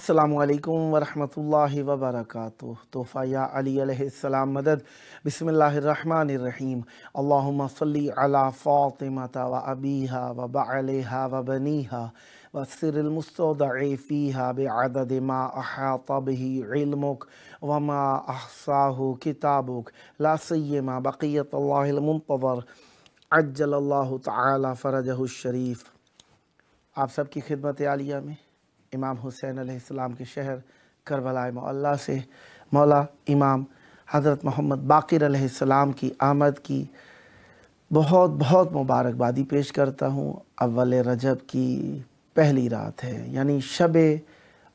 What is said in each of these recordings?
अस्सलामुअलैकुम वरहमतुल्लाहि वबरकातुह। तोहफ़ा या अली अलैहिस्सलाम मदद। बिस्मिल्लाहिर्रहमानिर्रहीम। अल्लाहुम्मा सल्ली अला फ़ातिमता व अबीहा व बअलिहा व बनीहा व सिरिल मुस्तौदअ फ़ीहा बिअदद मा अहाता बिही इल्मुक व मा अहसाहु किताबुक ला सिय्यमा बक़ियतुल्लाहिल मुंतज़र अज्जलल्लाहु तआला फ़रजहु शरीफ। आप सबकी खिदमत आलिया में इमाम हुसैन अलैहिस्सलाम के शहर करबला मौला से मौला इमाम हज़रत मोहम्मद बाक़िर अलैहिस्सलाम की आमद की बहुत बहुत मुबारकबादी पेश करता हूँ। अव्वल रजब की पहली रात है, यानी शब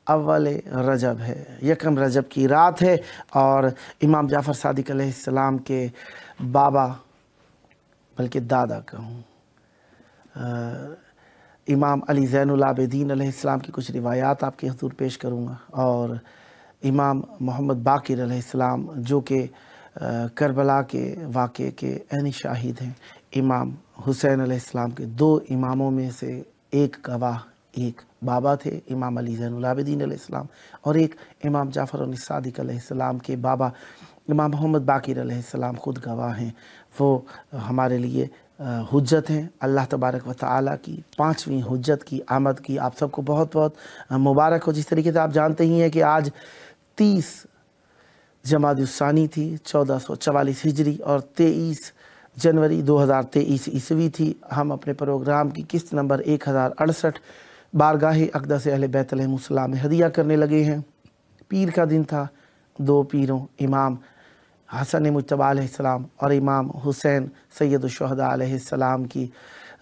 अव्वल रजब है, यकम रजब की रात है और इमाम जाफ़र सादिक अलैहिस्सलाम के बाबा बल्कि दादा कहूँ इमाम अली ज़ैनुल आबिदीन अलैहिस्सलाम की कुछ रिवायात आपके हुज़ूर पेश करूँगा और इमाम मोहम्मद बाक़िर अलैहिस्सलाम जो कि करबला के वाक़े के ऐनी शाहिद हैं। इमाम हुसैन अलैहिस्सलाम के दो इमामों में से एक गवाह, एक बाबा थे इमाम अली ज़ैनुल आबिदीन अलैहिस्सलाम और एक इमाम जाफ़र सादिक अलैहिस्सलाम के बाबा इमाम मोहम्मद बाक़िर अलैहिस्सलाम ख़ुद गवाह हैं। वो हमारे लिए हुज्जत हैं। अल्लाह तबारक व तआला की पाँचवीं हुज्जत की आमद की आप सबको बहुत बहुत मुबारक हो। जिस तरीके से आप जानते ही हैं कि आज 30 जमादुस्सानी थी 1444 हिजरी और 23 जनवरी 2023 ईस्वी थी। हम अपने प्रोग्राम की किस्त नंबर 1068 बारगाह अक़दस अहले बैत अलैहिमुस्सलाम में हदिया करने लगे हैं। पीर का दिन था। दो पीरों इमाम हसन मुज्तबा अलैहिस्सलाम और इमाम हुसैन सैयदुश्शुहदा अलैहिस्सलाम की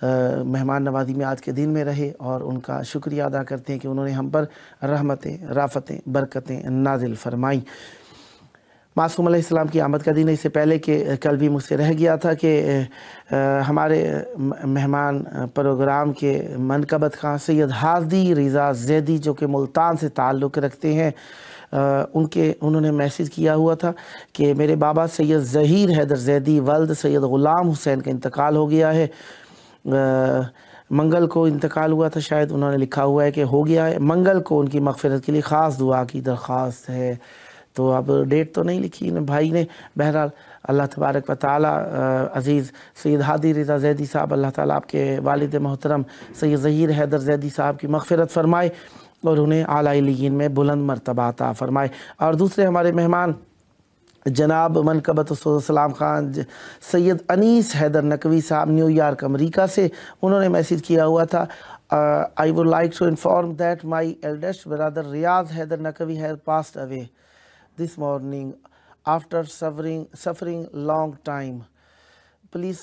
मेहमान नवाज़ी में आज के दिन में रहे और उनका शुक्रिया अदा करते हैं कि उन्होंने हम पर रहमतें, राफ़तें, बरकतें नाजिल फरमाई। मासूम अलैहिस्सलाम की आमद का दिन है। इससे पहले कि कल भी मुझसे रह गया था कि हमारे मेहमान प्रोग्राम के मनकबत खां सैयद हादी रिज़ा ज़ैदी जो कि मुल्तान से ताल्लुक़ रखते हैं, उन्होंने मैसेज किया हुआ था कि मेरे बाबा सैयद ज़हीर हैदर ज़ैदी वल्द सैयद ग़ुलाम हुसैन का इंतकाल हो गया है। मंगल को इंतकाल हुआ था, शायद उन्होंने लिखा हुआ है कि हो गया है। मंगल को उनकी मग़फ़िरत के लिए ख़ास दुआ की दरख्वास्त है। तो अब डेट तो नहीं लिखी भाई ने। बहरहाल अल्लाह तबारक व तआला अज़ीज़ सैयद हादी रिज़ा ज़ैदी साहब, अल्लाह ताला आपके वालिद मोहतरम सैयद ज़हीर हैदर ज़ैदी साहब की मग़फ़िरत फ़रमाए और उन्हें आला इल्लियीन में बुलंद मर्तबा अता फ़रमाए। और दूसरे हमारे मेहमान जनाब मनकबत सलाम ख़ान सैयद अनीस हैदर नकवी साहब न्यूयॉर्क अमेरिका से, उन्होंने मैसेज किया हुआ था I would like to inform that my eldest brother Riaz Haider Naqvi has passed away this morning after suffering long time. Please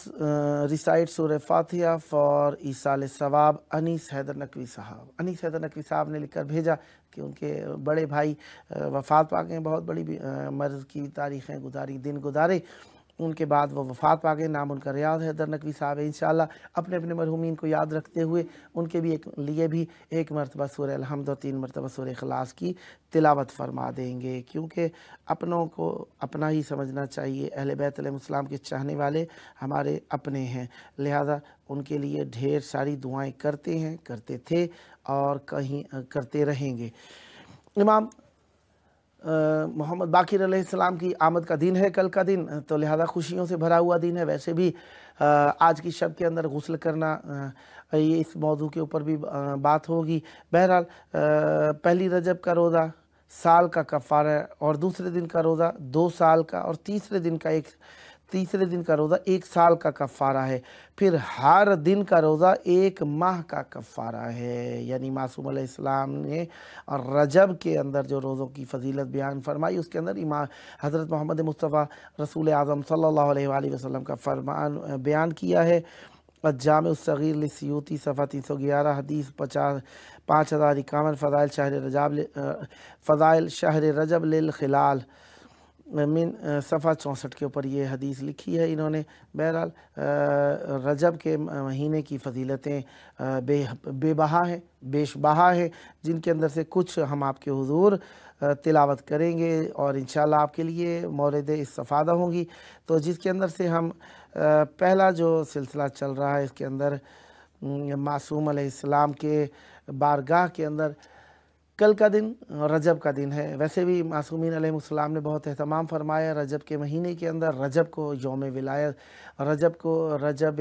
recite Surah Fatiha for Isal Sawab Anees Haider Naqvi sahab. Anees Haider Naqvi साहब ने लिखकर भेजा कि उनके बड़े भाई वफ़ात पा गए, बहुत बड़ी मर्ज़ की तारीख़ें गुजारी, दिन गुजारे, उनके बाद वो वफ़ात पा गए। नाम उनका रियाज़ हैदर नकवी साहब है। इंशाअल्लाह अपने अपने मरहूमीन को याद रखते हुए उनके भी लिए भी एक मरतबा सूरह अल-हम्द और 3 मरतबा सूरह इख़लास की तिलावत फ़रमा देंगे, क्योंकि अपनों को अपना ही समझना चाहिए। अहले बैत अलैहिस्सलाम के चाहने वाले हमारे अपने हैं, लिहाजा उनके लिए ढेर सारी दुआएँ करते हैं, करते थे और कहीं करते रहेंगे। इमाम मोहम्मद बाक़िर अलैहिस्सलाम की आमद का दिन है कल का दिन, तो लिहाजा खुशियों से भरा हुआ दिन है। वैसे भी आज की शब के अंदर गुस्ल करना, ये इस मौजू के ऊपर भी बात होगी। बहरहाल पहली रजब का रोज़ा साल का कफ़ारा है और दूसरे दिन का रोज़ा 2 साल का और तीसरे दिन का रोज़ा 1 साल का कफ़ारा है। फिर हर दिन का रोज़ा 1 माह का कफ़ारा है। यानी मासूम अलैहिस्सलाम ने और रजब के अंदर जो रोज़ों की फ़जीलत बयान फरमाई, उसके अंदर इमाम हज़रत मोहम्मद मुस्तफ़ा रसूल आज़म सल्लल्लाहु अलैहि वसल्लम का फरमान बयान किया है। जामे सग़ीर लिस्यूती सफ़ा 311 हदीस 5051 फ़ज़ाइल शहर रजब लिल खिलाल मिन सफ़ा 64 के ऊपर ये हदीस लिखी है इन्होंने। बहरहाल रजब के महीने की फ़जीलतें बेबहा हैं, बेशबहा हैं, जिनके अंदर से कुछ हम आपके हुज़ूर तिलावत करेंगे और इंशाअल्लाह आपके लिए मौरिद इस्तिफ़ादा होंगी। तो जिसके अंदर से हम पहला जो सिलसिला चल रहा है, इसके अंदर मासूम अलैहिस्सलाम के बारगाह के अंदर कल का दिन रजब का दिन है। वैसे भी मासूमीन अलैहिस्सलाम ने बहुत एहतमाम फरमाया रजब के महीने के अंदर, रजब को यौम विलायत, रजब को रजब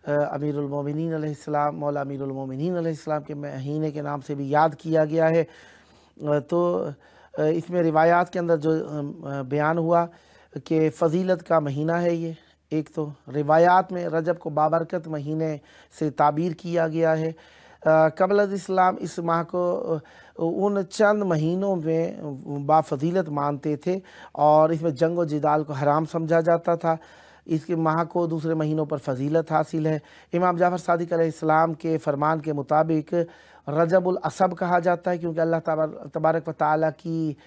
अमीरुल मोमिनीन अलैहिस्सलाम, मौला अमीरुल मोमिनीन अलैहिस्सलाम के महीने के नाम से भी याद किया गया है। तो इसमें रिवायात के अंदर जो बयान हुआ कि फ़जीलत का महीना है ये, एक तो रिवायात में रजब को बाबरकत महीने से ताबीर किया गया है। क़ब्ल इस्लाम इस माह को उन चंद महीनों में बाफ़जीलत मानते थे और इसमें जंग व जिदाल को हराम समझा जाता था। इसके माह को दूसरे महीनों पर फ़जीलत हासिल है। इमाम जाफ़र सादिक़ अलैहिस्सलाम के फरमान के मुताबिक रजबुल असब कहा जाता है, क्योंकि अल्लाह तबारक व तआला की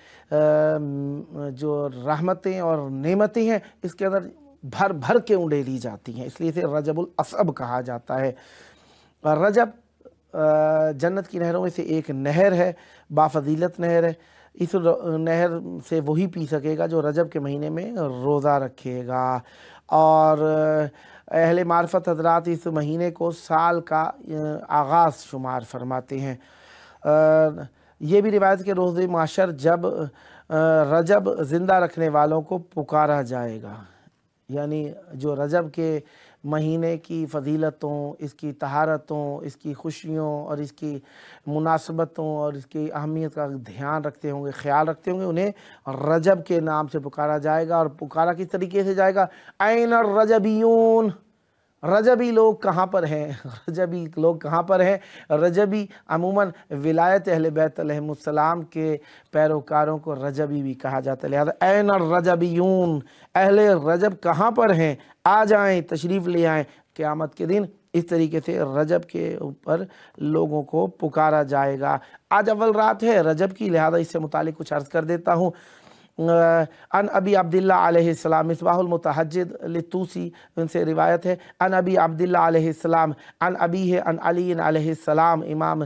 जो रहमतें और नेमतें हैं इसके अंदर भर भर के उंडेली जाती हैं, इसलिए इसे रजबुल असब कहा जाता है। रजब जन्नत की नहरों में से एक नहर है, बाफ़जीलत नहर है। इस नहर से वही पी सकेगा जो रजब के महीने में रोज़ा रखेगा। और अहले मार्फत हज़रात इस महीने को साल का आगाज़ शुमार फरमाते हैं। ये भी रिवायत के रोज़े माशर जब रजब ज़िंदा रखने वालों को पुकारा जाएगा, यानी जो रजब के महीने की फ़जीलतों, इसकी तहारतों, इसकी खुशियों और इसकी मुनासबतों और इसकी अहमियत का ध्यान रखते होंगे, ख़्याल रखते होंगे, उन्हें रजब के नाम से पुकारा जाएगा। और पुकारा किस तरीके से जाएगा? ऐन रजबियून, रजबी लोग कहाँ पर हैं? रजबी लोग कहाँ पर हैं? रजबी अमूमन विलायत अहले बैत अलैहिमुस्सलाम के पैरोकारों को रजबी भी कहा जाता है। लिहाजा ऐन रजबियून, अहले रजब कहाँ पर हैं? आ जाएं, तशरीफ़ ले आएँ। क़यामत के दिन इस तरीके से रजब के ऊपर लोगों को पुकारा जाएगा। आज अव्वल रात है रजब की, लिहाजा इससे मुतालिक कुछ अर्ज़ कर देता हूँ। अन अबी अब्दुल्लाह अलैहिस्सलाम, मिसबाहुल मुतहज्जिद लितूसी, उनसे रिवायत है। अन अबी अब्दुल्लाह अलैहिस्सलाम अन अबी है अन अली अलैहिस्सलाम, इमाम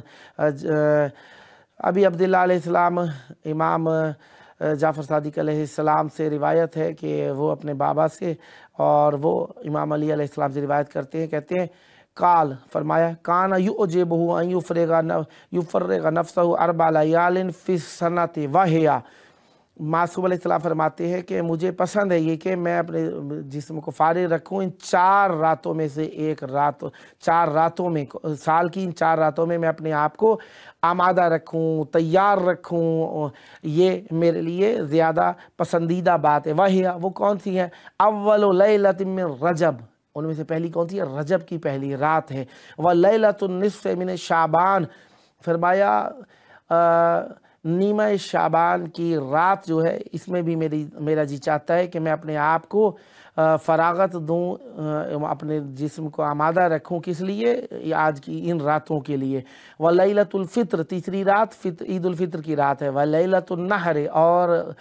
अबी अब्दुल्लाह अलैहिस्सलाम इमाम जाफ़र सादिक़ अलैहिस्सलाम से रिवायत है कि वो अपने बाबा से और वो इमाम अली अलैहिस्सलाम से रिवायत करते हैं, कहते हैं काल फरमाया काना युअजिबुहु अन युफ़र्रिग़ नफ़्सहु अर्बअ लयालिन फ़ी सनति वहिया। मासूम अलैहिस्सलाम फरमाते हैं कि मुझे पसंद है ये कि मैं अपने जिस्म को फारिग रखूँ इन 4 रातों में से एक रात, 4 रातों में, साल की इन 4 रातों में मैं अपने आप को आमादा रखूँ, तैयार रखूँ। ये मेरे लिए ज़्यादा पसंदीदा बात है। वह वो कौन सी है? अव्वलु लैलतिन मिन रजब, उनमें से पहली कौन सी है? रजब की पहली रात है। व लैलतुन निस्फ़ मिन शाबान, फरमाया नीमा शाबान की रात जो है इसमें भी मेरा जी चाहता है कि मैं अपने आप को फ़रागत दूँ, अपने जिस्म को आमादा रखूँ। किस लिए? आज की इन रातों के लिए। व लैलतुल फ़ित्र, तीसरी रात ईद उल फ़ित्र की रात है। व लैलतुन नहर, और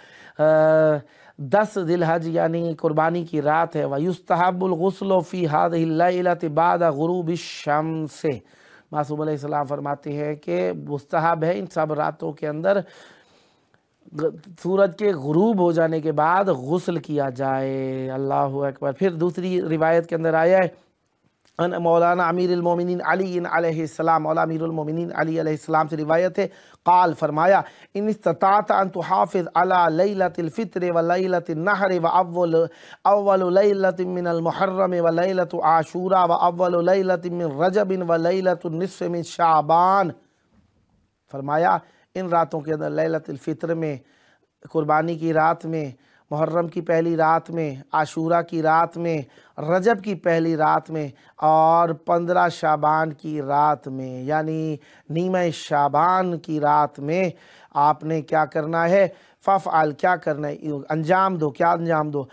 10 ज़िलहज यानी कुर्बानी की रात है। व युस्तहब्बुल गुस्लु फ़ी हाज़िहि लैलति बाद गुरूबि शम्स, मासूम अलैहिस्सलाम फरमाते हैं कि मुस्तहब है इन सब रातों के अंदर सूरज के गुरूब हो जाने के बाद गुस्ल किया जाए। अल्लाहु अकबर। फिर दूसरी रिवायत के अंदर आया है अन मौलाना अमीरुल मोमिनीन अली अलैहिस्सलाम, मौला अमीरुल मोमिनीन अली अलैहिस्सलाम से रिवायत है, काल फरमाया इन इस्तताअत अन तुहाफिज़ अला लैलतिल फ़ित्र व लैलतिन नहर व अव्वलु लैलतिन मिनल मुहर्रम व लैलतु आशूरा व अव्वलु लैलतिन मिन रजब व लैलतु निस्फ़ मिन शाबान। फरमाया इन रातों के अंदर लैलतुल फ़ित्र में, कुर्बानी की रात में, मुहर्रम की पहली रात में, आशूरा की रात में, रजब की पहली रात में और 15 शाबान की रात में, यानी नीमा शाबान की रात में आपने क्या करना है? फ़फ़अल, क्या करना है? अंजाम दो। क्या अंजाम दो?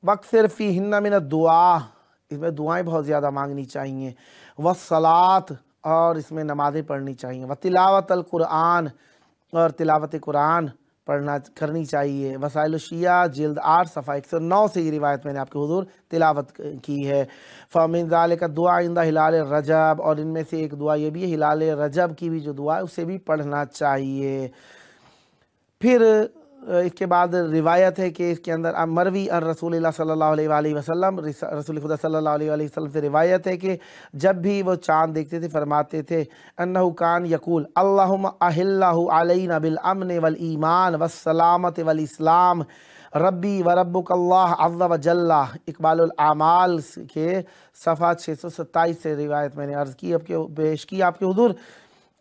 वक्सिर फ़ीहिन्ना मिन दुआ, इसमें दुआएं बहुत ज़्यादा मांगनी चाहिए। वस्सलात, और इसमें नमाज़ें पढ़नी चाहिए। व तिलावतल कुरान, और तिलावत कुरान पढ़ना करनी चाहिए। वसाइल शिया जिल्द 8 सफ़ा 109 से ये रिवायत मैंने आपके हुजूर तिलावत की है। फ़मिन ज़ालिका दुआ इंदा हिलाल रजब, और इनमें से एक दुआ ये भी है हिलाल रजब की भी जो दुआ है उसे भी पढ़ना चाहिए। फिर इसके बाद रिवायत है कि इसके अंदर मरवी अन रसूलुल्लाह सल्लल्लाहु अलैहि वसल्लम, रसूल खुदा सल्लल्लाहु अलैहि वसल्लम से रिवायत है कि जब भी वो चाँद देखते थे फरमाते थे अन्नहु कान यकूल अल्लाहुम्मा अहिल्लहु अलैना बिल अमन वल ईमान वस सलामत वल इस्लाम रब्बी व रब्बुक अल्लाह अज़्ज़ व जल्ला। इक़बालुल आमाल के सफ़ा 627 से रिवायत मैंने अर्ज़ की आपके पेश की आपके हुज़ूर,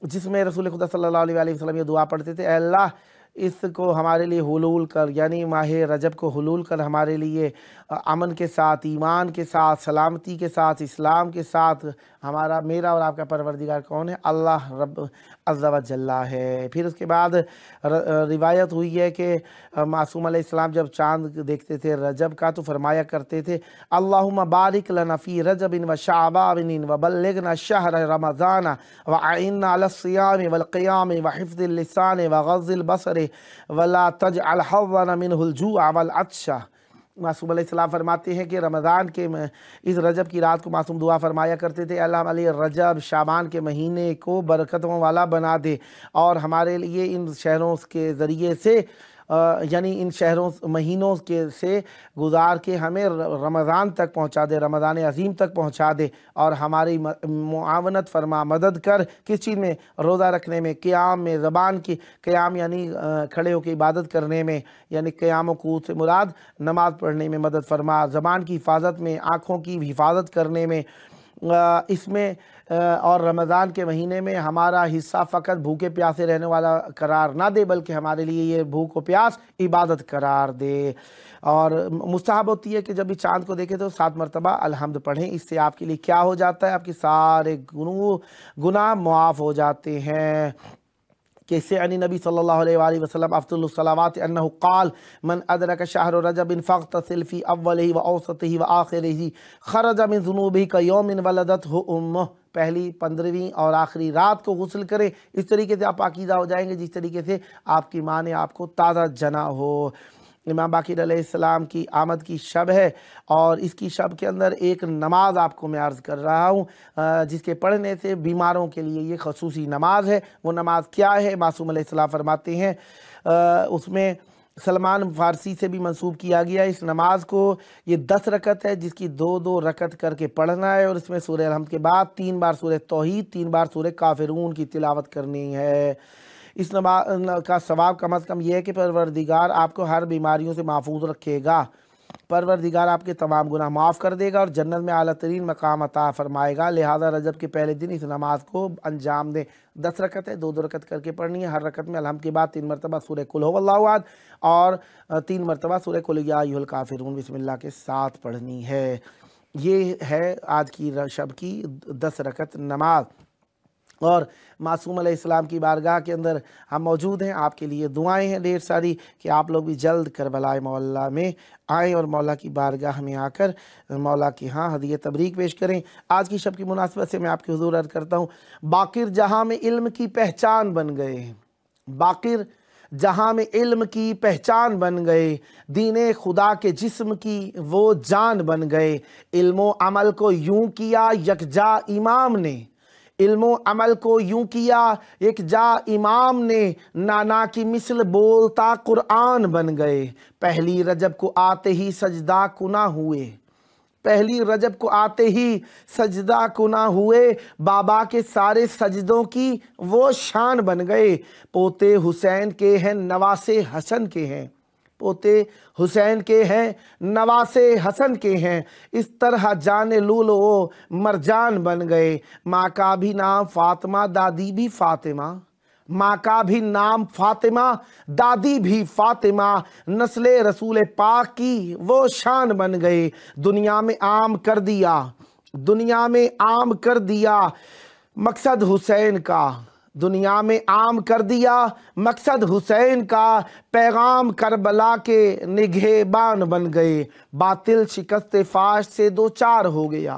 जिसमें रसूल खुदा सल्लल्लाहु अलैहि वसल्लम ये दुआ पढ़ते थे, अल्लाह इसको हमारे लिए हुलूल कर, यानी माह रजब को हुलूल कर हमारे लिए अमन के साथ, ईमान के साथ, सलामती के साथ, इस्लाम के साथ। हमारा मेरा और आपका परवरदिगार कौन है? अल्लाह रब अज़्ज़ व जल्ला है। फिर उसके बाद रिवायत हुई है कि मासूम अलैहिस्सलाम जब चाँद देखते थे रजब का तो फरमाया करते थे अल्लाहुम्मा बारिक लना फ़ी रजबिन व शाबाबिन व बल्लिगना शहर रमज़ान व अइन्ना अला सियाम वल क़ियाम व हिफ़्ज़िल लिसान व ग़ज़्ज़िल बसर वला तजअल हज़्ज़ना मिनहुल जूअ वल अत्शा। मासूम अलैहिस्सलाम फरमाते हैं कि रमज़ान के इस रजब की रात को मासूम दुआ फरमाया करते थे अल्लाह अली रजब शाबान के महीने को बरकतों वाला बना दे और हमारे लिए इन शहरों के ज़रिए से यानी इन शहरों महीनों के से गुजार के हमें रमज़ान तक पहुँचा दे, रमज़ान अज़ीम तक पहुँचा दे और हमारी मुआवनत फरमा, मदद कर। किस चीज़ में? रोज़ा रखने में, क़याम में, ज़बान की क़याम यानी खड़े होकर इबादत करने में, यानी क़याम वक़ूत से मुराद नमाज़ पढ़ने में मदद फरमा, ज़बान की हिफाजत में, आँखों की हिफाजत करने में, इसमें और रमज़ान के महीने में हमारा हिस्सा फ़कत भूखे प्यासे रहने वाला करार ना दे, बल्कि हमारे लिए ये भूख व प्यास इबादत करार दे। और मुस्तहब होती है कि जब भी चाँद को देखें तो 7 मरतबा अल्हम्द पढ़ें। इससे आपके लिए क्या हो जाता है? आपके सारे गुनाह मुआफ़ हो जाते हैं। कैसे अनी नबी सल्लल्लाहु अलैहि वसल्लम अफ़्ज़लुस सलावात अन्नहु क़ाल मन अदरक शहर रजब फ़ग़्तसिल फ़ी अव्वलिही व औसतिही व आख़िरिही ख़रज मिन ज़ुनूबिही कयौमिन वलदतहु उम्मुह। पहली 15वीं और आखिरी रात को गुस्ल करें, इस तरीके से आप पाकीज़ा हो जाएंगे जिस तरीके से आपकी माँ ने आपको ताज़ा जना हो। इमाम बाक़िर अलैहिस्सलाम की आमद की शब है और इसकी शब के अंदर एक नमाज आपको मैं अर्ज़ कर रहा हूँ जिसके पढ़ने से बीमारों के लिए ये खसूसी नमाज है। वो नमाज क्या है? मासूम अलैहिस्सलाम फरमाते हैं उसमें सलमान फ़ारसी से भी मंसूब किया गया इस नमाज को। ये 10 रकत है जिसकी 2-2 रकत करके पढ़ना है और इसमें सूरह अलहम्द के बाद 3 बार सूरह तौहीद, 3 बार सूरह काफ़िरून की तिलावत करनी है। इस नमाज का सवाब कम अज़ कम यह है कि परवरदिगार आपको हर बीमारियों से महफूज रखेगा, परवरदिगार आपके तमाम गुनाह माफ़ कर देगा और जन्नत में आला तरीन मकाम अता फरमाएगा। लिहाजा रजब के पहले दिन इस नमाज को अंजाम दें। 10 रकत है, 2-2 रकत करके पढ़नी है। हर रकत में अल्हम्द के बाद 3 मरतबा सूरह कुल हुवल्लाहु अहद और 3 मरतबा सूरह कुल या अय्युहल काफ़िरून बिस्मिल्लाह के साथ पढ़नी है। ये है आज की शब की 10 रकत नमाज। और मासूम अलैहिस्सलाम की बारगाह के अंदर हम मौजूद हैं, आपके लिए दुआएं हैं ढेर सारी कि आप लोग भी जल्द करबलाए मौला में आएँ और मौला की बारगाह में आकर मौला के यहाँ हदिया तबरीक पेश करें। आज की शब की मुनासिबत से मैं आपके हुज़ूर अर्ज़ करता हूँ, बाक़िर जहाँ में इल्म की पहचान बन गए हैं, बाक़िर जहाँ में इल्म की पहचान बन गए, दीन खुदा के जिस्म की वो जान बन गए। इल्मो अमल को यूँ किया यकजा इमाम ने, इल्मो अमल को यूँ किया एक जा इमाम ने, नाना की मिसल बोलता कुरान बन गए। पहली रजब को आते ही सजदा कुना हुए, पहली रजब को आते ही सजदा कुना हुए, बाबा के सारे सजदों की वो शान बन गए। पोते हुसैन के हैं नवासे हसन के हैं, पोते हुसैन के हैं नवासे हसन के हैं, इस तरह जाने लूलो वो मरजान बन गए। माँ का भी नाम फातिमा, दादी भी फातिमा, माँ का भी नाम फातिमा, दादी भी फातिमा, नस्ले रसूल पाक की वो शान बन गए। दुनिया में आम कर दिया, दुनिया में आम कर दिया मकसद हुसैन का, दुनिया में आम कर दिया मकसद हुसैन का, पैगाम करबला के निगहबान बन गए। बातिल शिकस्त फाश से 2-4 हो गया,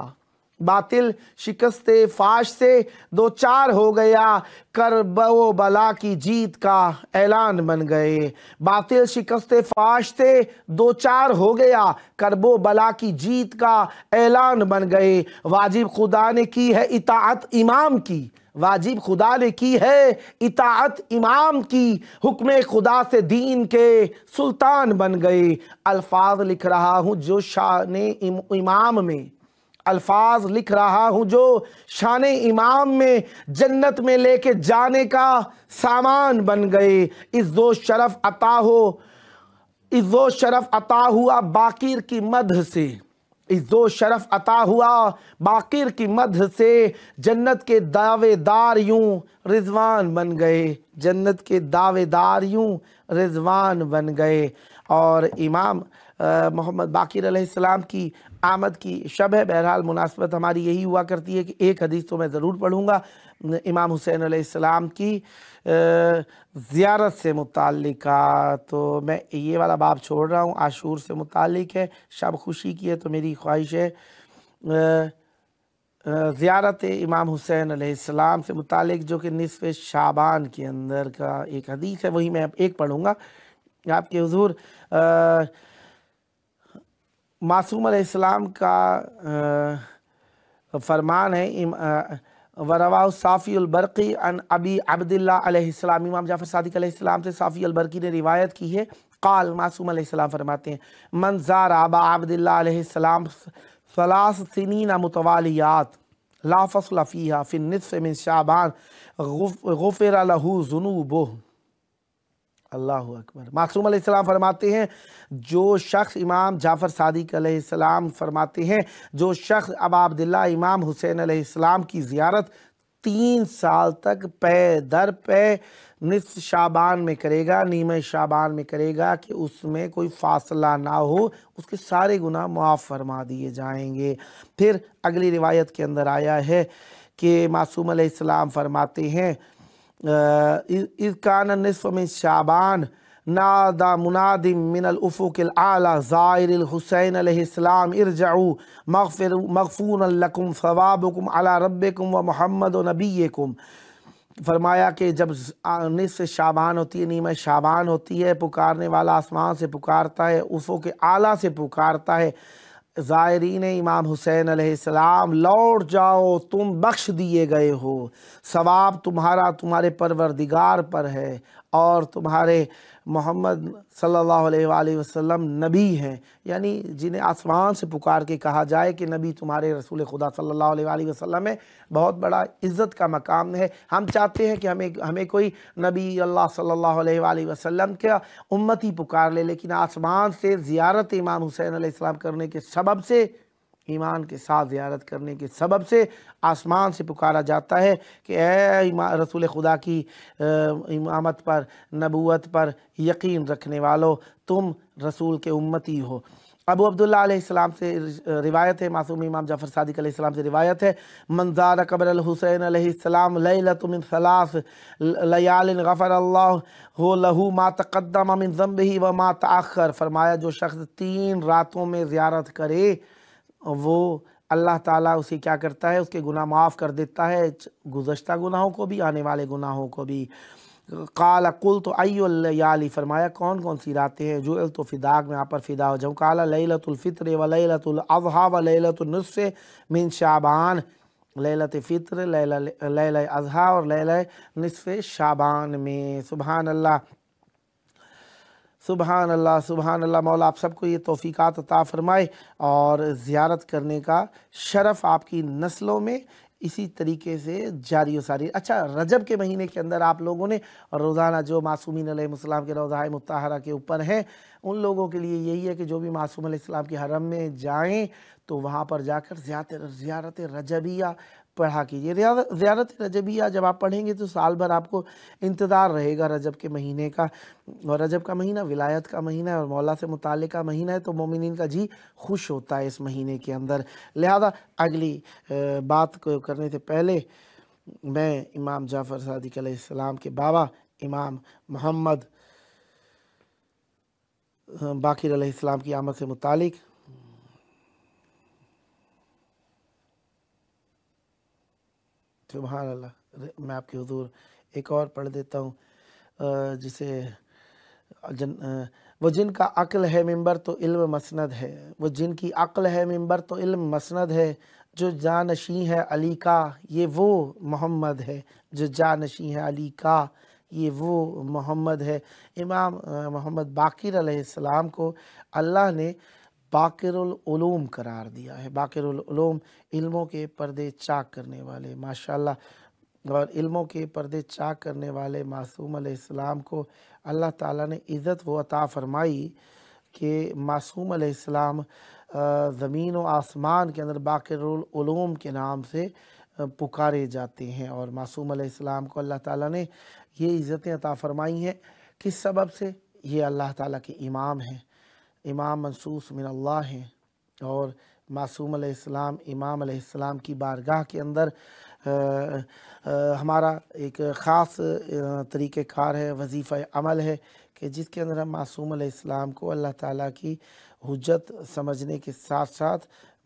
बातिल शिकस्त फाश से दो चार हो गया, करबो बला की जीत का ऐलान बन गए। बातिल शिकस्त फाश से दो चार हो गया, करबो बला की जीत का ऐलान बन गए। वाजिब खुदा ने की है इताअत इमाम की, वाजिब खुदा ने की है इताअत इमाम की, हुक्म खुदा से दीन के सुल्तान बन गए। अल्फाज लिख रहा हूँ जो शान इमाम में, अल्फाज लिख रहा हूँ जो शान इमाम में, जन्नत में लेके जाने का सामान बन गए। इज्जो शरफ अता हो, इज्जो शरफ अता हुआ बाकिर की मदह से, इज्जो शरफ अता हुआ बाकिर की मदह से, जन्नत के दावेदार यूं रिजवान बन गए, जन्नत के दावेदार यूं रिजवान बन गए। और इमाम मोहम्मद बाकिर अलैहिस्सलाम की आमद की शब है। बहरहाल मुनासबत हमारी यही हुआ करती है कि एक हदीस तो मैं ज़रूर पढ़ूँगा इमाम हुसैन अलैहिस्सलाम की ज़ियारत से मुताल्लिका। तो मैं ये वाला बाब छोड़ रहा हूँ, आशूर से मुताल्लिक है, शब खुशी की है, तो मेरी ख्वाहिश है ज़ियारत इमाम हुसैन अलैहिस्सलाम से मुताल्लिक जो कि निस्फ़ शाबान के अंदर का एक हदीस है, वही मैं एक पढ़ूँगा आपके हुज़ूर। मासूम अलैहिस्सलाम का फरमान है, वरवा साफ़ी अल बरक़ी अन अबी अब्दुल्लाह अलैहिस्सलाम, इमाम जाफ़र सादिक़ अलैहिस्सलाम से साफ़ी अल बरक़ी ने रिवायत की है। क़ाल, मासूम अलैहिस्सलाम फरमाते हैं, मन ज़ारा अबा अब्दुल्लाह अलैहिस्सलाम सलास सिनीना मुतवालियात ला फ़स्ल फ़ीहा फ़िन निस्फ़ मिन शाबान गुफ़िर लहू ज़ुनूबुहु। अल्लाहु अकबर। मासूम अलैहिस्सलाम फरमाते हैं, जो शख्स, इमाम जाफ़र सादिक़ अलैहिस्सलाम फरमाते हैं, जो शख्स अबा अब्दुल्लाह इमाम हुसैन अलैहिस्सलाम की ज़ियारत 3 साल तक पे दर पे निस्फ़ शाबान में करेगा, नीमे शाबान में करेगा कि उसमें कोई फासला ना हो, उसके सारे गुनाह मुआफ़ फरमा दिए जाएंगे। फिर अगली रिवायत के अंदर आया है कि मासूम अलैहिस्सलाम फरमाते हैं, इज़ कान निस्फ़ मिन शाबान नादा मुनादिम मिनल उफ़ुक़िल आला ज़ाइरिल हुसैन अलैहिस्सलाम इरजऊ मग़फ़ूरन लकुम सवाबुकुम अला रब्बिकुम व मुहम्मद नबीकुम। फरमाया कि जब निस्फ़ शाबान होती है, नीम शाबान होती है, पुकारने वाला आसमान से पुकारता है, उफ़ुक़ आला से पुकारता है, ज़ायरीन इमाम हुसैन अलैहिस्सलाम लौट जाओ, तुम बख्श दिए गए हो, सवाब तुम्हारा तुम्हारे परवरदिगार पर है, और तुम्हारे मोहम्मद सल्लल्लाहु अलैहि वसल्लम नबी हैं, यानी जिन्हें आसमान से पुकार के कहा जाए कि नबी तुम्हारे रसूल खुदा सल्लल्लाहु अलैहि वसल्लम है, बहुत बड़ा इज़्ज़त का मकाम है। हम चाहते हैं कि हमें कोई नबी अल्लाह सल्लल्लाहु अलैहि वसल्लम के उम्मती पुकार ले, लेकिन आसमान से ज़ियारत इमाम हुसैन अलैहिस्सलाम करने के सबब से, ईमान के साथ ज़ियारत करने के सबब से आसमान से पुकारा जाता है कि ए रसूल खुदा की इमामत पर, नबूवत पर यकीन रखने वालों, तुम रसूल के उम्मती हो। अबू अब्दुल्लाह अलैहिस्सलाम से रिवायत है, मासूम इमाम जाफ़र सादिक़ अलैहिस्सलाम से रिवायत है, मंज़ार कब्र अल हुसैन अलैहिस्सलाम लैलतु मिन सलास लयालिन गफ़रल्लाहु लहू मा तक़द्दम मिन ज़ंबिही व मा तअख़्ख़र। फरमाया, जो शख्स 3 रातों में ज़ियारत करे, वो अल्लाह ताला उसे क्या करता है, उसके गुनाह माफ़ कर देता है, गुज़श्ता गुनाहों को भी, आने वाले गुनाहों को भी। काला कुल तो अय्युल लयाली, फरमाया कौन कौन सी रातें हैं, जो तो फ़िदाक में यहाँ पर फ़िदा हो जाऊँ। काला लैलतुल फ़ित्र व लैलतुल अज़हा व लैलतुन निस्फ़ मिन शाबान, लैलत फ़ित्र, लैला अज़हा और लैला निस्फ़ शाबान में। सुबहान अल्लाह, सुबहान अल्लाह, सुबहान अल्लाह। मौला आप सबको ये तौफ़ीक़ात अता फ़रमाए और ज़ियारत करने का शरफ़ आपकी नस्लों में इसी तरीके से जारी व सारी। अच्छा, रजब के महीने के अंदर आप लोगों ने रोज़ाना जो मासूमीन अलैहिस्सलाम के रोज़ाए मुत्तहरा के ऊपर हैं, उन लोगों के लिए यही है कि जो भी मासूम अलैहिस्सलाम के हरम में जाएँ तो वहाँ पर जाकर ज़ियारत रजबिया पढ़ा कीजिए। ज़ियारत रजबिया जब आप पढ़ेंगे तो साल भर आपको इंतज़ार रहेगा रजब के महीने का, और रजब का महीना विलायत का महीना है और मौला से मुताल्लिक़ का महीना है, तो मोमिनीन का जी खुश होता है इस महीने के अंदर। लिहाजा अगली बात को करने से पहले मैं इमाम जाफ़र सादिक़ अलैहिस्सलाम के बाबा इमाम मोहम्मद बाक़िर अलैहिस्सलाम की आमद से मुताल्लिक़ सुभान अल्लाह। मैं आपके हुजूर एक और पढ़ देता हूँ, जिसे वो जिनका अक्ल है मिंबर तो इल्म मसनद है, वो जिनकी अक्ल है मिंबर तो इल्म मसनद है, जो जानशी है अली का ये वो मोहम्मद है, जो जानशी है अली का ये वो मोहम्मद है। इमाम मोहम्मद बाकिर अलैहिस्सलाम को अल्लाह ने बाकिरुल उलूम करार दिया है। बाकिरुल उलूम, इल्मों के पर्दे चाक करने वाले, माशाअल्लाह। और इल्मों के पर्दे चाक करने वाले मासूम अलैहिस्सलाम को अल्लाह ताला ने इज़्ज़त वो अता फरमाई कि मासूम अलैहिस्सलाम ज़मीन व आसमान के अंदर बाकिरुल उलूम के नाम से पुकारे जाते हैं। और मासूम अलैहिस्सलाम को अल्लाह ताला ने ये इज़्ज़तें अता फरमाई हैं किस सबब से? ये अल्लाह ताला के इमाम हैं, इमाम मंसूस मिन अल्लाह हैं। और मासूम अलैहिस्सलाम इमाम अलैहिस्सलाम की बारगाह के अंदर हमारा एक ख़ास तरीक़ेकार है, वजीफ़ा अमल है कि जिसके अंदर हम मासूम अलैहिस्सलाम को अल्लाह ताला की हुज्जत समझने के साथ साथ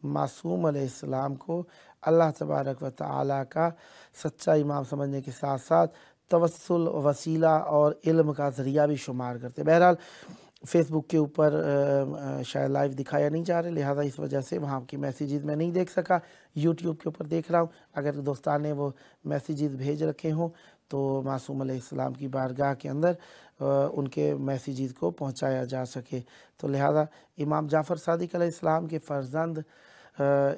मासूम अलैहिस्सलाम को अल्लाह तबारक व तआला का सच्चा इमाम समझने के साथ साथ तवस्सुल, वसीला और इल्म का ज़रिया भी शुमार करते। बहरहाल फ़ेसबुक के ऊपर शायद लाइव दिखाया नहीं जा रहा, लिहाजा इस वजह से वहाँ की मैसेजेस मैं नहीं देख सका। यूट्यूब के ऊपर देख रहा हूँ, अगर दोस्तान ने वो मैसेजेस भेज रखे हों तो मासूम अलैहिस्सलाम की बारगाह के अंदर उनके मैसेजेस को पहुँचाया जा सके। तो लिहाजा इमाम जाफ़र सादिक अलैहिस्सलाम के फ़र्जंद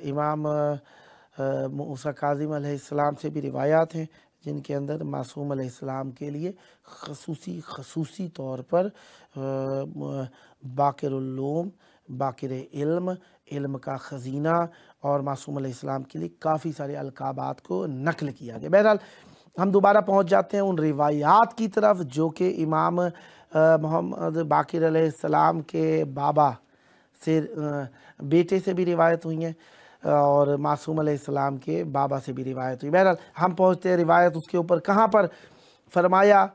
इमाम मूसा काज़िम अलैहिस्सलाम से भी रिवायात हैं जिनके अंदर मासूम अलैहिस्सलाम के लिए खसूसी तौर पर बाकिरुल्लूम, बाकिर इल्म, इल्म का ख़ज़ीना और मासूम अलैहिस्सलाम के लिए काफ़ी सारे अलकाबात को नक़ल किया गया। बहरहाल हम दोबारा पहुँच जाते हैं उन रिवायात की तरफ जो कि इमाम मोहम्मद बाकिर अलैहिस्सलाम के बाबा से बेटे से भी रिवायत हुई हैं और मासूम अलैहिस्सलाम के बाबा से भी रिवायत हुई। बहरहाल हम पहुँचते हैं रिवायत उसके ऊपर कहाँ पर? फरमाया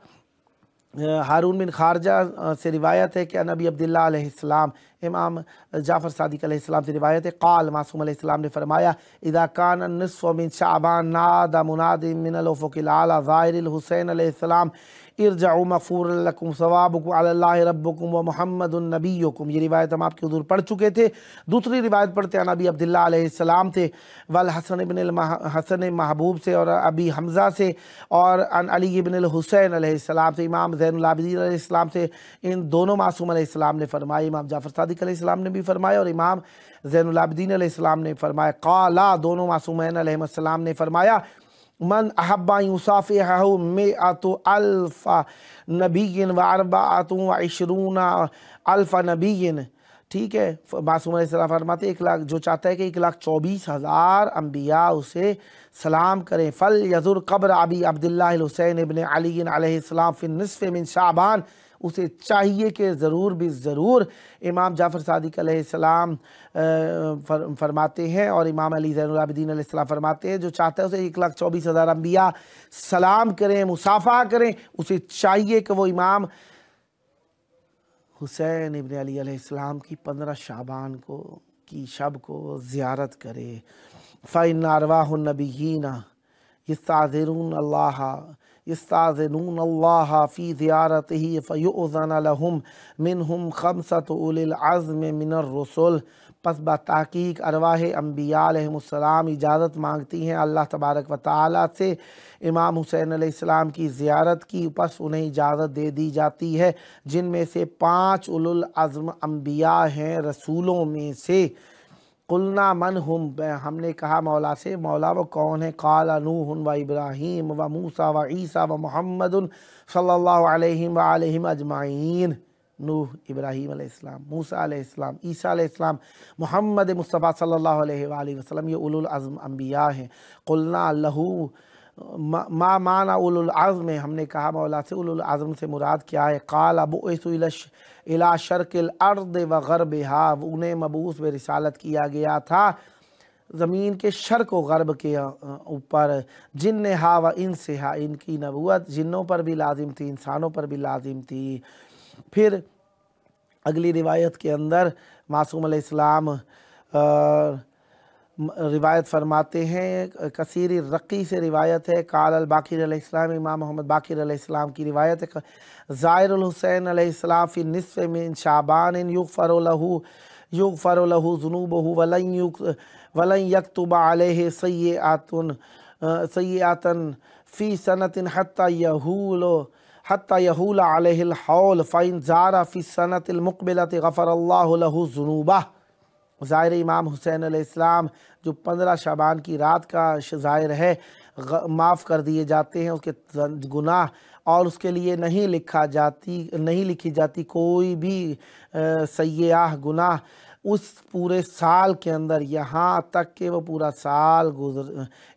हारून बिन खारजा से रिवायत है कि नबी अब्दुल्लाह अलैहिस्सलाम, इमाम जाफ़र सादिक अलैहिस्सलाम से रिवायत है, क़ाल मासूम अलैहिस्सलाम ने फरमाया इज़ा कान निस्फ़ु मिन शाबान नादा मुनादिन मिनल उफ़ुक़िल आला ज़ाहिरिल हुसैन अलैहिस्सलाम इरजऊ मग़फ़ूरन लकुम सवाबुकुम अलल्लाहि रब्बुकुम व मुहम्मदुन नबियुकुम। ये रिवायत हम आपके हुज़ूर पढ़ चुके थे। दूसरी रिवायत पढ़ते हैं नबी अब्दुल्लाह अलैहिस्सलाम थे, वल हसन महबूब से और अबी हमज़ा से और अन अली इब्न हुसैन अलैहिस्सलाम से, इमाम ज़ैनुल आबिदीन अलैहिस्सलाम से। इन दोनों मासूम अलैहिस्सलाम ने फरमाया, इमाम जाफ़र सादिक अलैहिस्सलाम ने भी फरमाया और इमाम ज़ैनुल आबिदीन अलैहिस्सलाम ने फरमाया। क़ाला, दोनों मासूमैन अलैहिस्सलाम ने फरमाया, मन अहब्बा युसाफ़िहु मिअतु अल्फ़ नबिय्यिन व अर्बअतु व इश्रूना अल्फ़ नबिय्यिन। ठीक है, मासूम अलैहिस्सलाम फरमाते 1 लाख, जो चाहता है कि 1,24,000 अम्बिया उसे सलाम करें। फल यज़ुर क़ब्र अबी अब्दुल्लाह हुसैन इब्न अली अलैहिस्सलाम फ़ी निस्फ़ मिन शाबान, उसे चाहिए कि ज़रूर भी ज़रूर इमाम जाफ़र सादिक अलैहिस्सलाम फरमाते हैं और इमाम अली ज़ैनुल आबिदीन अलैहिस्सलाम फरमाते हैं, जो चाहता है उसे 1,24,000 अम्बिया सलाम करें, मुसाफ़ा करें, उसे चाहिए कि वो इमाम हुसैन इब्न अली अलैहिस्सलाम की 15 शाबान को की शब को ज़ियारत करे। फ़इन अरवाहुन नबिय्यीना यस्ताज़िरून अल्लाह फ़ी ज़ियारतिही फ़युअज़न लहुम मिनहुम ख़म्सतु उलिल अज़्म मिनर रुसुल। पस बतहक़ीक़ अरवाह अम्बिया अलैहिमुस्सलाम इजाज़त मांगती हैं अल्लाह तबारक व तआला से इमाम हुसैन अलैहिस्सलाम की ज़ियारत की। पस उन्हें इजाज़त दे दी जाती है जिनमें से 5 उलुल अज़्म अम्बिया हैं रसूलों में से। कुलना मन हम, हमने कहा मौला से, मौला वो कौन है? क़ाला नूह व इब्राहीम व मूसा व ईसा व मुहम्मदुन सल्लल्लाहु अलैहि व आलिहि अजमाइन। नूह, इब्राहीम अलैहिस्सलाम, मूसा अलैहिस्सलाम, ईसा अलैहिस्सलाम, मुहम्मद मुस्तफ़ा सल्लल्लाहु अलैहि व आलिहि वसल्लम, ये उलुल अज़्म अम्बिया हैं। कुलना लहू मा माना उलुल अज़्म, हमने कहा मौला से उलुल अज़्म से मुराद क्या है? क़ाल बुइसु इला शर्क़िल अर्द व ग़रबिहा, उन्हें मबूस व रिसालत किया गया था ज़मीन के शर्क़ व ग़र्ब के ऊपर। जिन्न हा व इंस हा, इनकी नबूवत जिन्नों पर भी लाजिम थी, इंसानों पर भी लाजिम थी। फिर अगली रिवायत के अंदर मासूम अलैहिस्सलाम روایت فرماتے ہیں، کثیر رقی سے روایت ہے، قال الباقر علیہ السلام، امام محمد باقر علیہ السلام کی روایت ہے، زائر الحسین علیہ السلام فی النصف من شعبان یغفر له ذنوبہ ولن یکتب علیہ سیئات فی سنۃ حتی یحول علیہ الحول فإن زار فی السنۃ المقبلۃ غفر اللہ لہ ذنوبہ۔ ظاہر امام حسین علیہ السلام جو 15 شعبان کی رات کا ظاہر ہے، معاف کر دیے جاتے ہیں اس کے گناہ، اور اس کے لیے نہیں لکھی جاتی کوئی بھی سیئہ گناہ اس پورے سال کے اندر، یہاں تک کہ وہ پورا سال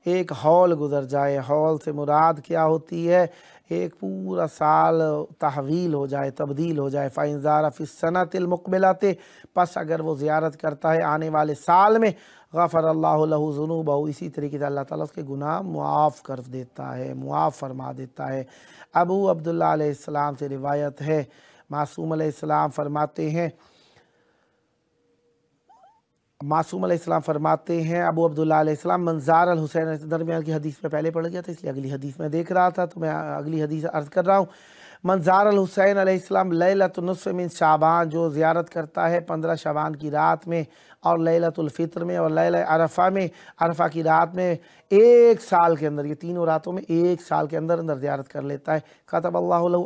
ایک حول گزر جائے۔ حول سے مراد کیا ہوتی ہے؟ ایک پورا سال تحویل ہو جائے، تبدیل ہو جائے۔ فَإِنْ زَارَ فِي السَّنَةِ الْمُقْبِلَةِ، پس اگر وہ زیارت کرتا ہے آنے والے سال میں، غفر اللہ لہ ذنوبہ، اسی طریقے سے اللہ تعالیٰ اس کے گناہ معاف کر دیتا ہے، معاف فرما دیتا ہے۔ ابو عبداللہ علیہ السلام سے روایت ہے، معصوم علیہ السلام فرماتے ہیں ابو عبداللہ علیہ السلام، من زار الحسین، درمیان کی حدیث میں پہلے پڑھ گیا تھا اس لیے اگلی حدیث میں دیکھ رہا تھا تو میں اگلی حدیث عرض کر رہا ہوں۔ من زار الحسین علیہ السلام لیلۃ النصف من شعبان، جو زیارت کرتا ہے 15 شعبان کی رات میں اور لیلۃ الفطر میں اور لیلۃ عرفہ میں، عرفہ کی رات میں، ایک سال کے اندر، یہ تینوں راتوں میں ایک سال کے اندر زیارت کر لیتا ہے، کتب اللہ لہ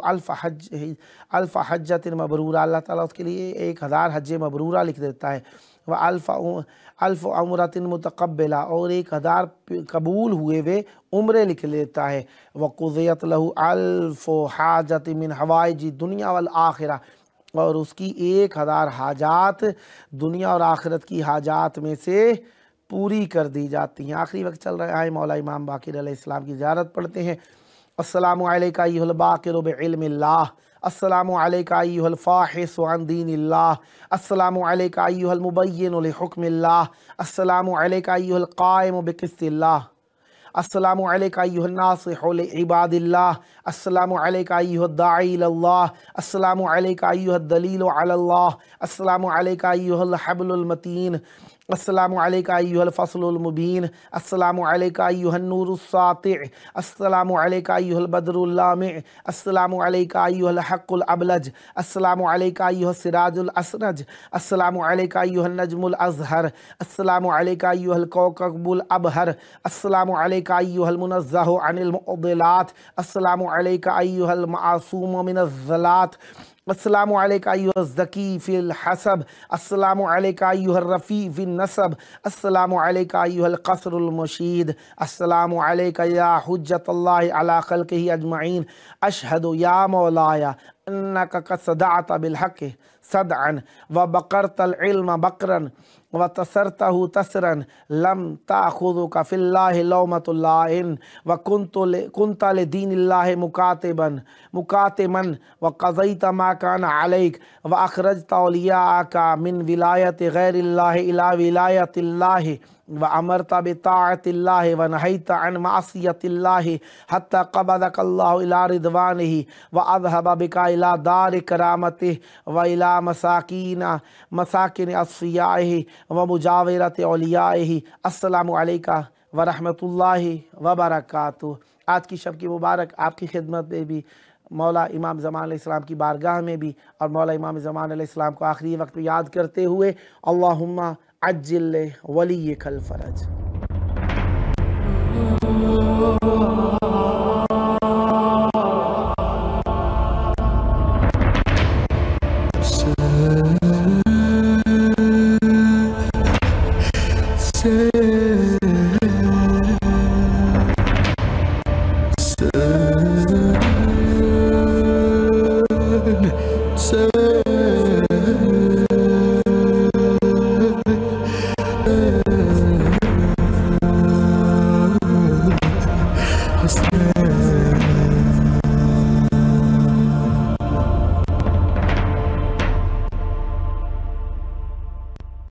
الف حجۃ مبرورہ، اللہ تعالیٰ اس کے لیے 1000 حج مبرورہ لکھ دیتا ہے، الف عمرۃ متقبلہ، اور 1000 قبول ہوئے عمرے لکھ لیتا ہے، وقضیت لہ الف حاجۃ من حوائج دنیا والآخرہ، اور اس کی 1000 حاجات دنیا اور آخرت کی حاجات میں سے پوری کر دی جاتی ہیں۔ آخری وقت چل رہا ہے، مولا امام باقر علیہ السلام کی زیارت پڑھتے ہیں۔ السلام علیکہ ایھا الباقر بعلم اللہ، السلام علیکہ ایھا الفاحص عن دین اللہ، السلام علیکہ ایھا المبین لحکم اللہ، السلام علیکہ ایھا القائم بقسط اللہ، السلام علیکہ ایھا الناصح لعباد اللہ، السلام علیکہ ایھا الداعی اللہ، السلام علیکہ ایھا الدلیل علی اللہ، السلام علیکہ ایھا الحبل المتین، السلام علیکہ ایھا الفصل المبین، السلام علیکہ ایھا النور الساطع، السلام علیکہ ایھا البدر اللامع، السلام علیکہ ایھا الحق الابلج، السلام علیکہ ایھا السراج الاسرج، السلام علیکہ ایھا النجم الازہر، السلام علیکہ ایھا الکوكب الابہر، السلام علیکہ ایھا المنزہ عن المعضلات، السلام علیکہ ایھا المعصوم من الزلات، السلام علیکہ ایھا الزکی فی الحسب، السلام علیکہ ایھا الرفیع فی النسب، السلام علیکہ ایھا القصر المشید، السلام علیکہ یا حجت اللہ علی خلقہ اجمعین، اشہد یا مولایا انک قد صدعت بالحق صدعا وبقرت العلم بقرا وتسرتہ تسرا لم تأخذک فی اللہ لومۃ لائم وکنت لدین اللہ مکاتما وقضیت ما کان علیک واخرجت اولیاءک من ولایت غیر اللہ الی ولایت اللہ وامرت بطاعت اللہ ونہیت عن معصیت اللہ حتی قبضک اللہ الی رضوانہ واذہب بک الی دار کرامتہ والی مساکن اصفیائہ ومجاورت اولیائہ۔ السلام علیکہ ورحمۃ اللہ وبرکاتہ۔ آج کی شب کی مبارک آپ کی خدمت میں بھی، مولا امام زمان علیہ السلام کی بارگاہ میں بھی، اور مولا امام زمان علیہ السلام کو آخری وقت میں یاد کرتے ہوئے، اللہم عجل ولیک الفرج۔